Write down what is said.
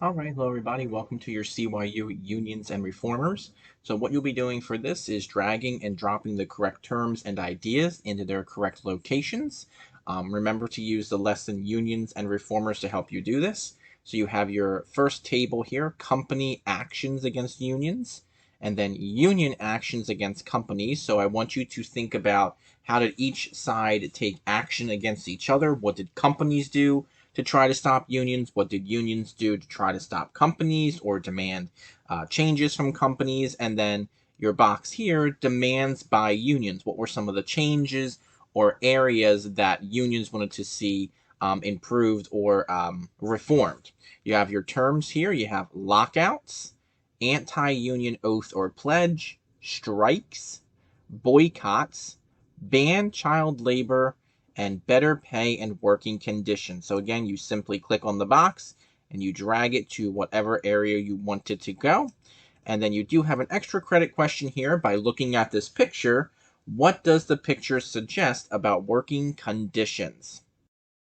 All right, hello everybody. Welcome to your CYU Unions and Reformers. So what you'll be doing for this is dragging and dropping the correct terms and ideas into their correct locations. Remember to use the lesson Unions and Reformers to help you do this. So you have your first table here, company actions against unions, and then union actions against companies. So I want you to think about how did each side take action against each other? What did companies do to try to stop unions? What did unions do to try to stop companies or demand changes from companies? And then your box here, demands by unions. What were some of the changes or areas that unions wanted to see improved or reformed? You have your terms here. You have lockouts, anti-union oath or pledge, strikes, boycotts, ban child labor, and better pay and working conditions. So again, you simply click on the box and you drag it to whatever area you want it to go. And then you do have an extra credit question here by looking at this picture. What does the picture suggest about working conditions?